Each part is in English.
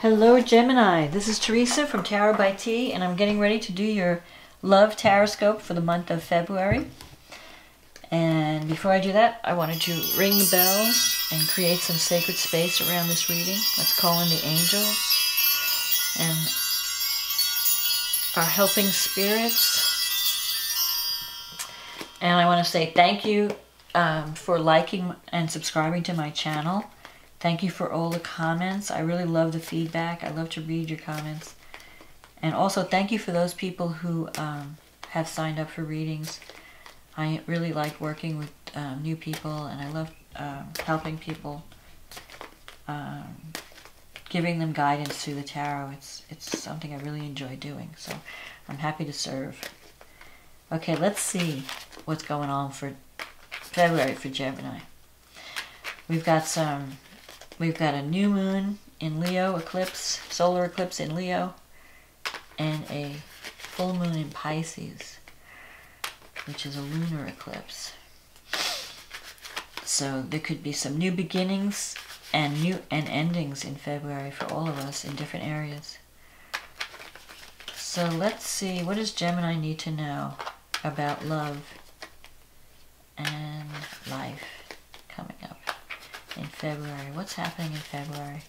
Hello Gemini, this is Teresa from Tarot by T, and I'm getting ready to do your love TarotScope for the month of February. And before I do that, I wanted to ring the bells and create some sacred space around this reading. Let's call in the angels and our helping spirits. And I want to say thank you for liking and subscribing to my channel. Thank you for all the comments. I really love the feedback. I love to read your comments. And also thank you for those people who have signed up for readings. I really like working with new people, and I love helping people, giving them guidance through the tarot. It's something I really enjoy doing, so I'm happy to serve. Okay, let's see what's going on for February for Gemini. We've got a new moon in Leo eclipse, solar eclipse in Leo, and a full moon in Pisces, which is a lunar eclipse. So there could be some new beginnings and endings in February for all of us in different areas. So let's see, what does Gemini need to know about love and life coming up in February? What's happening in February?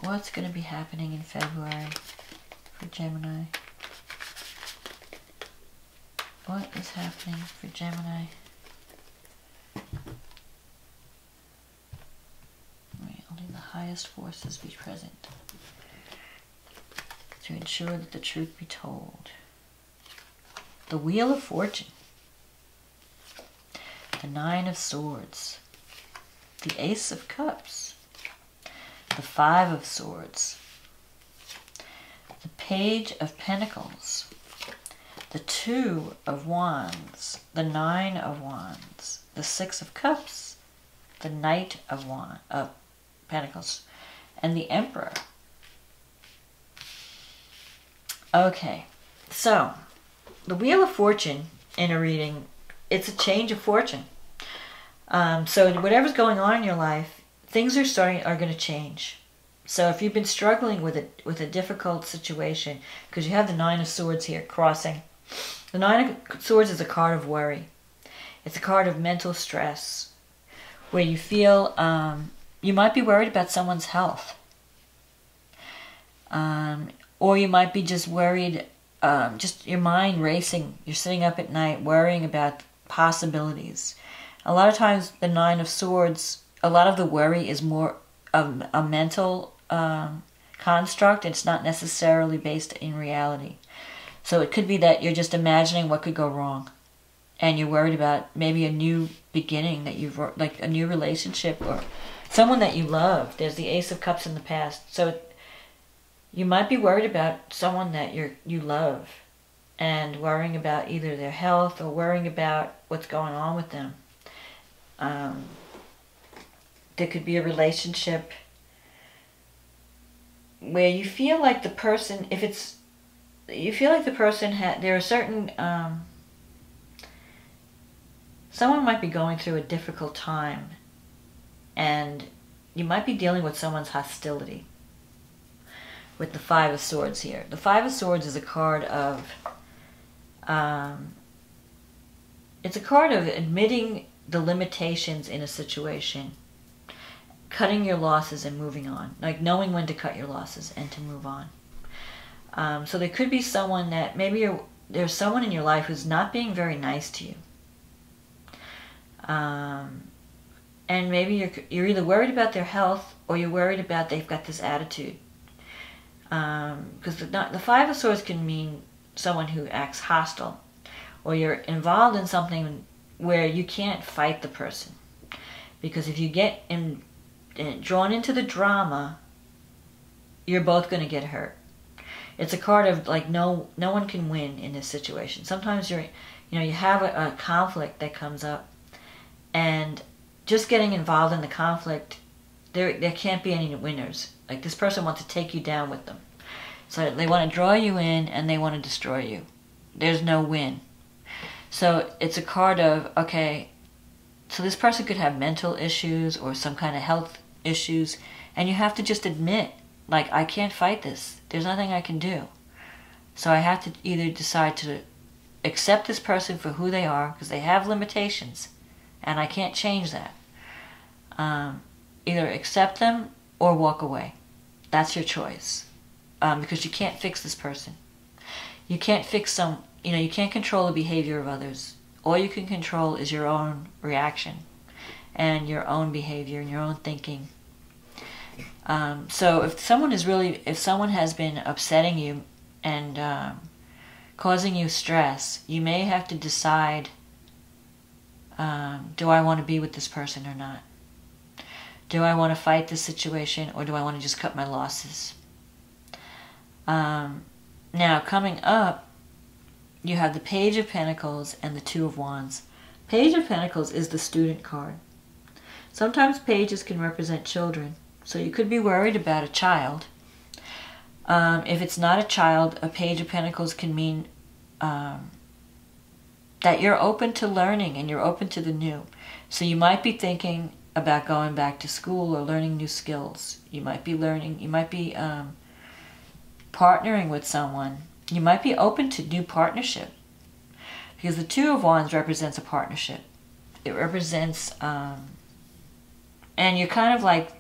What's going to be happening in February for Gemini? What is happening for Gemini? Only the highest forces be present to ensure that the truth be told. The Wheel of Fortune. The Nine of Swords. The Ace of Cups. The Five of Swords. The Page of Pentacles. The Two of Wands. The Nine of Wands. The Six of Cups. The Knight of Pentacles. And the Emperor. Okay, so the Wheel of Fortune in a reading, it's a change of fortune. So whatever's going on in your life, things are going to change. So if you've been struggling with a difficult situation, because you have the Nine of Swords here crossing. The Nine of Swords is a card of worry. It's a card of mental stress, where you feel you might be worried about someone's health. Or you might be just worried, just your mind racing. You're sitting up at night worrying about possibilities. A lot of times the Nine of Swords, a lot of the worry is more of a mental construct. It's not necessarily based in reality. So it could be that you're just imagining what could go wrong. And you're worried about maybe a new beginning, that like a new relationship or someone that you love. There's the Ace of Cups in the past. So you might be worried about someone that you love, and worrying about either their health or worrying about what's going on with them. There could be a relationship where you feel like the person, there are certain, someone might be going through a difficult time, and you might be dealing with someone's hostility. With the Five of Swords here. The Five of Swords is a card of, it's a card of admitting the limitations in a situation, cutting your losses and moving on, like knowing when to cut your losses and to move on. So there could be someone that, maybe there's someone in your life who's not being very nice to you. And maybe you're either worried about their health, or you're worried about they've got this attitude. Because the Five of Swords can mean someone who acts hostile, or you're involved in something where you can't fight the person, because if you get drawn into the drama, you're both going to get hurt. It's a card of like no one can win in this situation. Sometimes you have a conflict that comes up, and just getting involved in the conflict, there can't be any winners. Like, this person wants to take you down with them. So they want to draw you in, and they want to destroy you. There's no win. So it's a card of, okay, so this person could have mental issues or some kind of health issues, and you have to just admit, like, I can't fight this. There's nothing I can do. So I have to either decide to accept this person for who they are, because they have limitations, and I can't change that. Either accept them or walk away. That's your choice. Because you can't fix this person. You can't fix you can't control the behavior of others. All you can control is your own reaction and your own behavior and your own thinking. So if someone has been upsetting you and causing you stress, you may have to decide, do I want to be with this person or not? Do I want to fight this situation, or do I want to just cut my losses? Now, coming up, you have the Page of Pentacles and the Two of Wands. Page of Pentacles is the student card. Sometimes pages can represent children, so you could be worried about a child. If it's not a child, a Page of Pentacles can mean that you're open to learning and you're open to the new. So you might be thinking about going back to school or learning new skills. You might be partnering with someone. You might be open to new partnership, because the Two of Wands represents a partnership. It represents, and you're kind of like,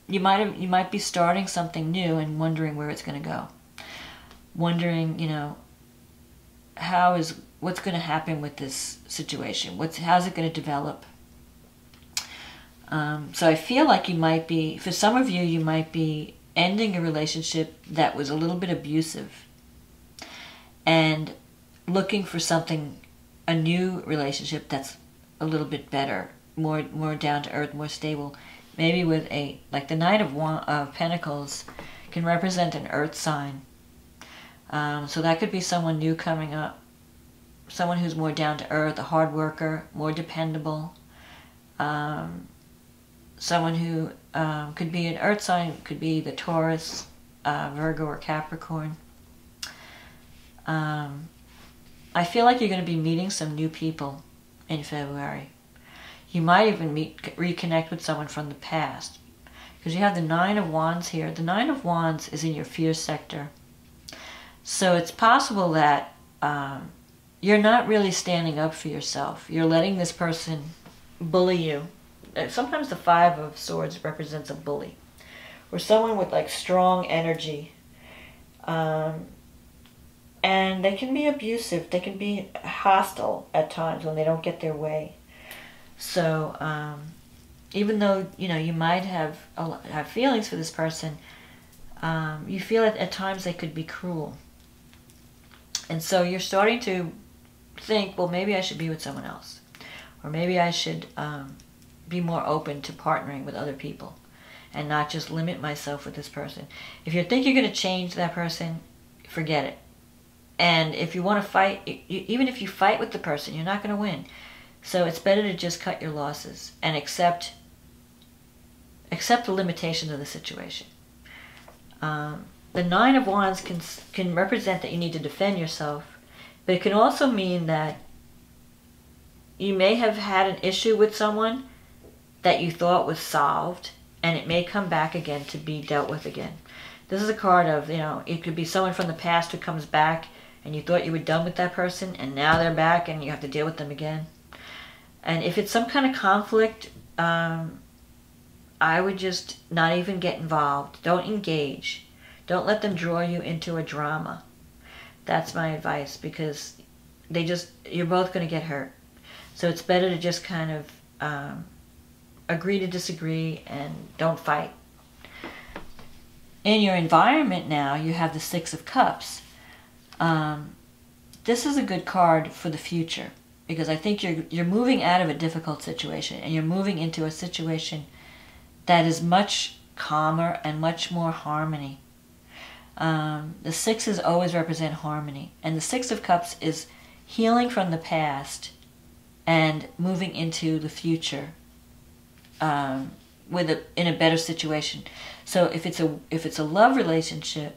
you might be starting something new and wondering where it's going to go. Wondering, what's going to happen with this situation? How's it going to develop? So I feel like you might be, for some of you, you might be ending a relationship that was a little bit abusive and looking for a new relationship that's a little bit better, more down to earth, more stable. Maybe with like the Knight of Pentacles can represent an earth sign. So that could be someone new coming up, someone who's more down to earth, a hard worker, more dependable. Someone who could be an earth sign, could be the Taurus, Virgo, or Capricorn. I feel like you're going to be meeting some new people in February. You might even reconnect with someone from the past, because you have the Nine of Wands here. The Nine of Wands is in your fear sector. So it's possible that you're not really standing up for yourself. You're letting this person bully you. Sometimes the Five of Swords represents a bully, or someone with like strong energy. And they can be abusive. They can be hostile at times when they don't get their way. So even though you might have feelings for this person, you feel at times they could be cruel. And so you're starting to think, well, maybe I should be with someone else, or maybe I should be more open to partnering with other people and not just limit myself with this person. If you think you're going to change that person, forget it. And if you want to fight, even if you fight with the person, you're not going to win. So it's better to just cut your losses and accept the limitations of the situation. The Nine of Wands can represent that you need to defend yourself, but it can also mean that you may have had an issue with someone that you thought was solved, and it may come back again to be dealt with again. This is a card of, it could be someone from the past who comes back, and you thought you were done with that person, and now they're back, and you have to deal with them again. And if it's some kind of conflict, I would just not even get involved. Don't engage. Don't let them draw you into a drama. That's my advice, because you're both going to get hurt. So it's better to just kind of agree to disagree and don't fight. In your environment now, you have the Six of Cups. This is a good card for the future, because I think you're moving out of a difficult situation, and you're moving into a situation that is much calmer and much more harmony. The sixes always represent harmony, and the Six of Cups is healing from the past and moving into the future in a better situation. So if it's a love relationship,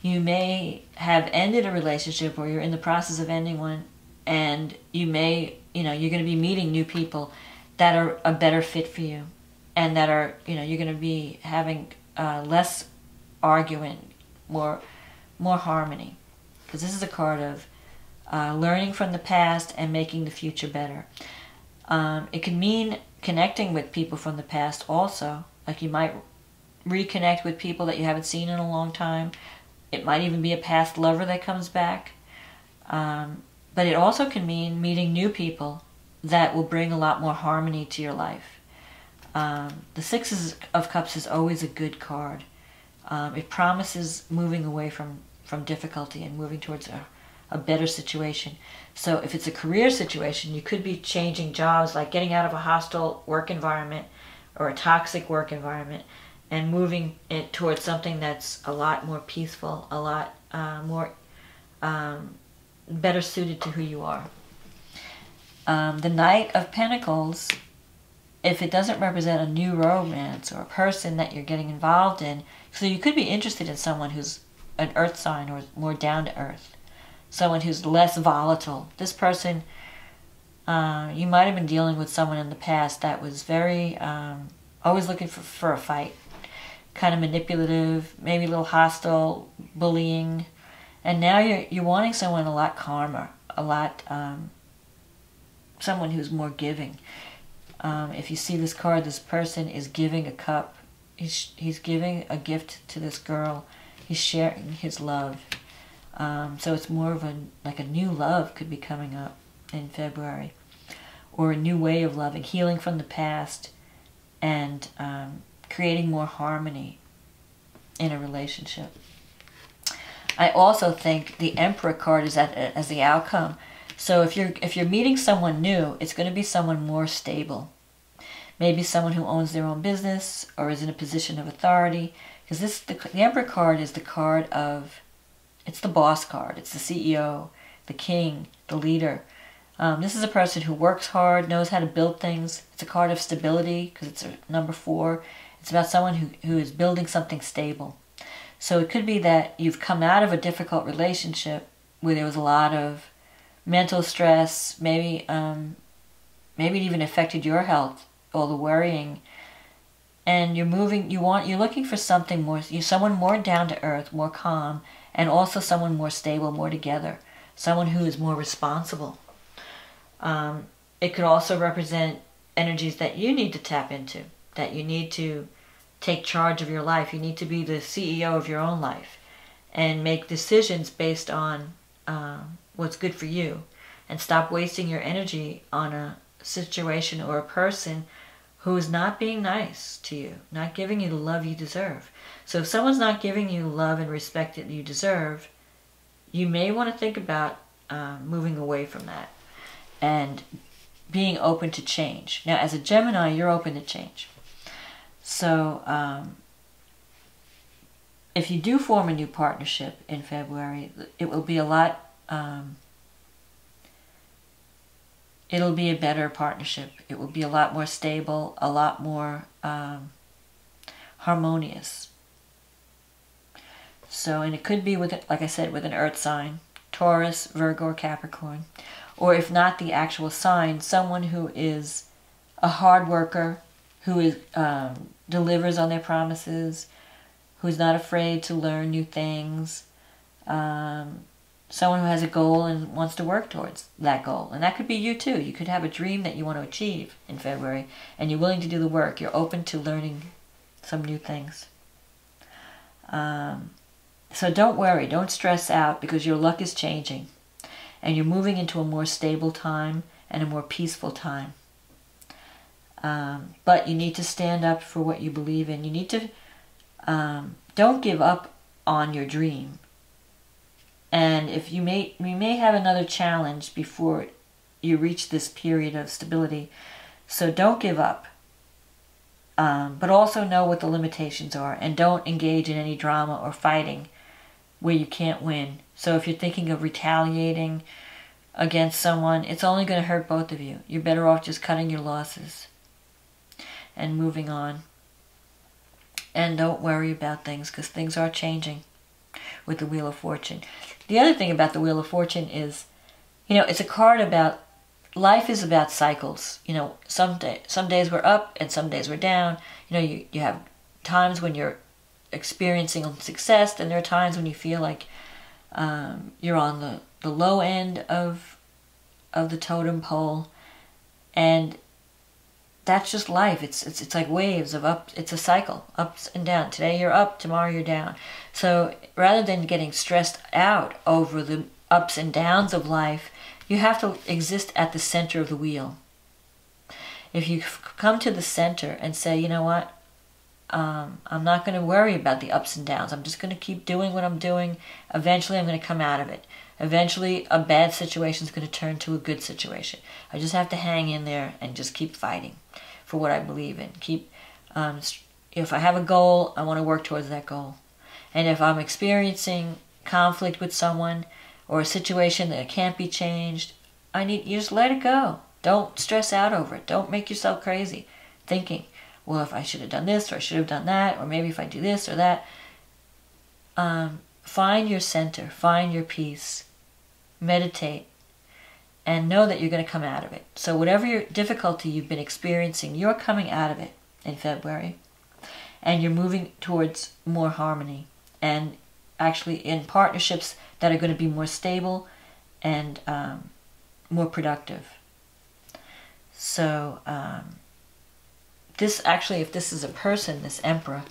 you may have ended a relationship, or you're in the process of ending one, and you're going to be meeting new people that are a better fit for you. and that are, you're going to be having less argument, more harmony. Because this is a card of learning from the past and making the future better. It can mean connecting with people from the past also. Like you might reconnect with people that you haven't seen in a long time. It might even be a past lover that comes back. But it also can mean meeting new people that will bring a lot more harmony to your life. The Six of Cups is always a good card. It promises moving away from difficulty and moving towards a better situation. So if it's a career situation, you could be changing jobs, like getting out of a hostile work environment or a toxic work environment and moving it towards something that's a lot more peaceful, a lot more better suited to who you are. The Knight of Pentacles, if it doesn't represent a new romance or a person that you're getting involved in, so you could be interested in someone who's an earth sign or more down to earth, someone who's less volatile. This person, you might have been dealing with someone in the past that was very, always looking for a fight, kind of manipulative, maybe a little hostile, bullying, and now you're wanting someone a lot calmer, a lot, someone who's more giving. If you see this card, this person is giving a cup. He's giving a gift to this girl. He's sharing his love. So it's more of like a new love could be coming up in February. Or a new way of loving, healing from the past, and creating more harmony in a relationship. I also think the Emperor card is as the outcome. So if you're meeting someone new, it's going to be someone more stable. Maybe someone who owns their own business or is in a position of authority. Because the Emperor card is the card of, it's the boss card. It's the CEO, the king, the leader. This is a person who works hard, knows how to build things. It's a card of stability because it's a number 4. It's about someone who is building something stable. So it could be that you've come out of a difficult relationship where there was a lot of mental stress, maybe it even affected your health, all the worrying, and you're looking for something more, someone more down to earth, more calm, and also someone more stable, more together, someone who is more responsible. It could also represent energies that you need to tap into, that you need to take charge of your life. You need to be the CEO of your own life and make decisions based on what's good for you, and stop wasting your energy on a situation or a person who is not being nice to you, not giving you the love you deserve. So if someone's not giving you love and respect that you deserve, you may want to think about moving away from that and being open to change. Now, as a Gemini, you're open to change. So if you do form a new partnership in February, it will be a lot, it'll be a better partnership. It will be a lot more stable, a lot more harmonious. So, and it could be with, like I said, with an earth sign, Taurus, Virgo, or Capricorn. Or if not the actual sign, someone who is a hard worker, who is, delivers on their promises, who's not afraid to learn new things, someone who has a goal and wants to work towards that goal. And that could be you too. You could have a dream that you want to achieve in February, and you're willing to do the work. You're open to learning some new things. So don't worry, don't stress out, because your luck is changing. And you're moving into a more stable time and a more peaceful time. But you need to stand up for what you believe in. You need to, don't give up on your dream. And if you may have another challenge before you reach this period of stability. So don't give up. But also know what the limitations are, and don't engage in any drama or fighting where you can't win. So if you're thinking of retaliating against someone, it's only going to hurt both of you. You're better off just cutting your losses and moving on. And don't worry about things, because things are changing with the Wheel of Fortune. The other thing about the Wheel of Fortune is, it's a card about life is about cycles. You know, some days we're up and some days we're down. You know, you have times when you're experiencing success, and there are times when you feel like you're on the low end of the totem pole, and that's just life. It's like waves of up. It's a cycle, ups and down. Today you're up, tomorrow you're down. So rather than getting stressed out over the ups and downs of life, you have to exist at the center of the wheel. If you come to the center and say, you know what, I'm not going to worry about the ups and downs. I'm just going to keep doing what I'm doing. Eventually I'm going to come out of it. Eventually a bad situation is going to turn to a good situation. I just have to hang in there and just keep fighting for what I believe in. If I have a goal, I want to work towards that goal. And if I'm experiencing conflict with someone or a situation that can't be changed, you just let it go. Don't stress out over it. Don't make yourself crazy thinking, well, if I should have done this, or I should have done that, or maybe if I do this or that. Find your center, find your peace, meditate, and know that you're going to come out of it. So whatever your difficulty you've been experiencing, you're coming out of it in February, and you're moving towards more harmony, and actually in partnerships that are going to be more stable and more productive. So if this is a person, this Emperor,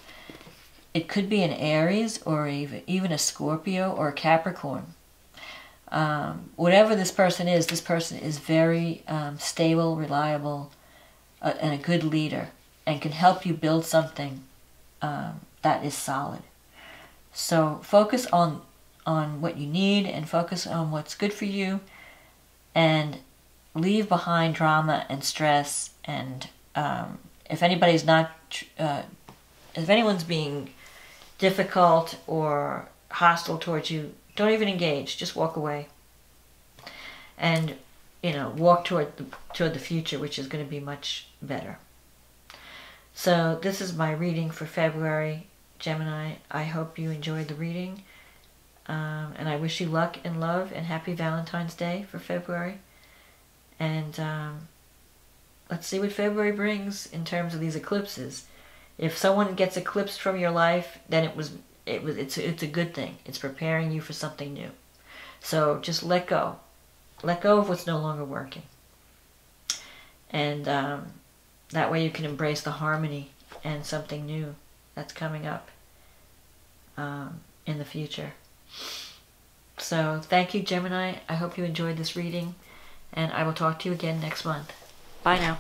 it could be an Aries or even a Scorpio or a Capricorn. Whatever this person is very stable, reliable, and a good leader, and can help you build something that is solid. So focus on what you need, and focus on what's good for you, and leave behind drama and stress. And if anyone's being difficult or hostile towards you, don't even engage. Just walk away, and walk toward the future, which is going to be much better. So this is my reading for February, Gemini. I hope you enjoyed the reading, and I wish you luck and love, and happy Valentine's Day for February. And let's see what February brings in terms of these eclipses. If someone gets eclipsed from your life, then it's a good thing. It's preparing you for something new. So just let go. Let go of what's no longer working. And that way you can embrace the harmony and something new that's coming up in the future. So thank you, Gemini. I hope you enjoyed this reading, and I will talk to you again next month. Bye now.